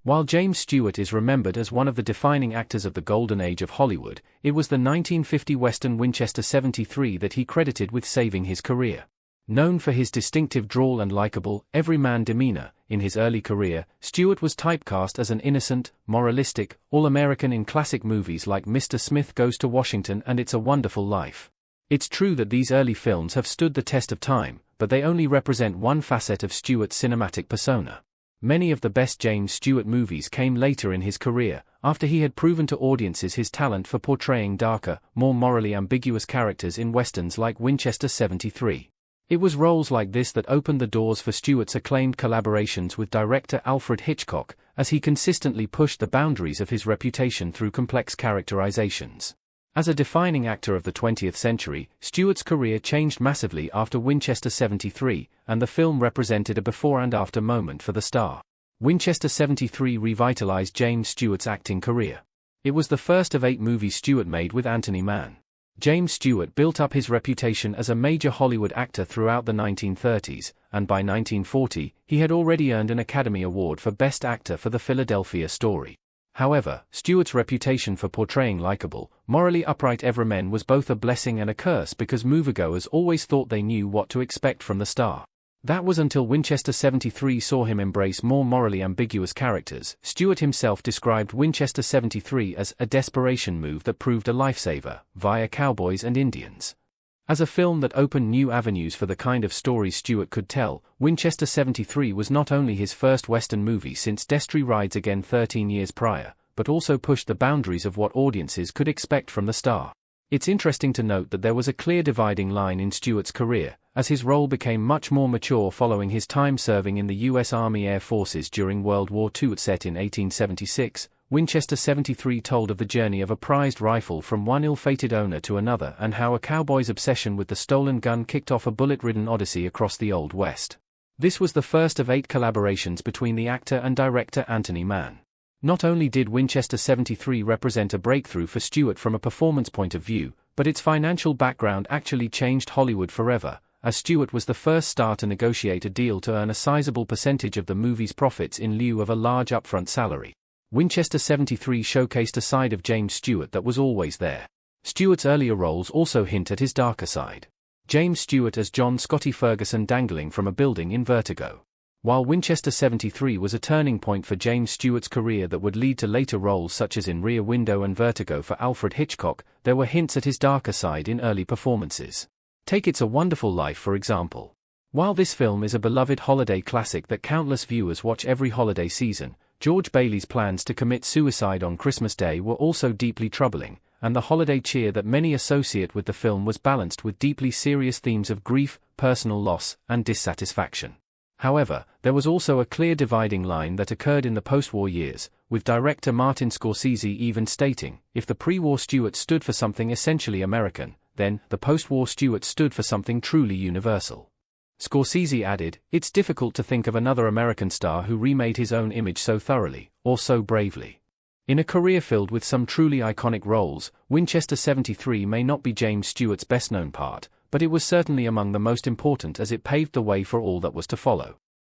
While James Stewart is remembered as one of the defining actors of the golden age of Hollywood, it was the 1950 Western Winchester 73 that he credited with saving his career. Known for his distinctive drawl and likable, everyman demeanor, in his early career, Stewart was typecast as an innocent, moralistic, all-American in classic movies like Mr. Smith Goes to Washington and It's a Wonderful Life. It's true that these early films have stood the test of time, but they only represent one facet of Stewart's cinematic persona. Many of the best James Stewart movies came later in his career, after he had proven to audiences his talent for portraying darker, more morally ambiguous characters in westerns like Winchester 73. It was roles like this that opened the doors for Stewart's acclaimed collaborations with director Alfred Hitchcock, as he consistently pushed the boundaries of his reputation through complex characterizations. As a defining actor of the 20th century, Stewart's career changed massively after Winchester 73, and the film represented a before and after moment for the star. Winchester 73 revitalized James Stewart's acting career. It was the first of 8 movies Stewart made with Anthony Mann. James Stewart built up his reputation as a major Hollywood actor throughout the 1930s, and by 1940, he had already earned an Academy Award for Best Actor for The Philadelphia Story. However, Stewart's reputation for portraying likable, morally upright everymen was both a blessing and a curse because moviegoers always thought they knew what to expect from the star. That was until Winchester 73 saw him embrace more morally ambiguous characters. Stewart himself described Winchester 73 as a desperation move that proved a lifesaver, via cowboys and Indians. As a film that opened new avenues for the kind of stories Stewart could tell, Winchester 73 was not only his first Western movie since Destry Rides Again 13 years prior, but also pushed the boundaries of what audiences could expect from the star. It's interesting to note that there was a clear dividing line in Stewart's career, as his role became much more mature following his time serving in the U.S. Army Air Forces during World War II. Set in 1876, Winchester 73 told of the journey of a prized rifle from one ill-fated owner to another and how a cowboy's obsession with the stolen gun kicked off a bullet-ridden odyssey across the Old West. This was the first of 8 collaborations between the actor and director Anthony Mann. Not only did Winchester 73 represent a breakthrough for Stewart from a performance point of view, but its financial background actually changed Hollywood forever, as Stewart was the first star to negotiate a deal to earn a sizable percentage of the movie's profits in lieu of a large upfront salary. Winchester 73 showcased a side of James Stewart that was always there. Stewart's earlier roles also hint at his darker side. James Stewart as John Scotty Ferguson dangling from a building in Vertigo. While Winchester 73 was a turning point for James Stewart's career that would lead to later roles such as in Rear Window and Vertigo for Alfred Hitchcock, there were hints at his darker side in early performances. Take It's a Wonderful Life for example. While this film is a beloved holiday classic that countless viewers watch every holiday season, George Bailey's plans to commit suicide on Christmas Day were also deeply troubling, and the holiday cheer that many associate with the film was balanced with deeply serious themes of grief, personal loss, and dissatisfaction. However, there was also a clear dividing line that occurred in the post-war years, with director Martin Scorsese even stating, if the pre-war Stewart stood for something essentially American, then the post-war Stewart stood for something truly universal. Scorsese added, it's difficult to think of another American star who remade his own image so thoroughly, or so bravely. In a career filled with some truly iconic roles, Winchester 73 may not be James Stewart's best-known part, but it was certainly among the most important as it paved the way for all that was to follow.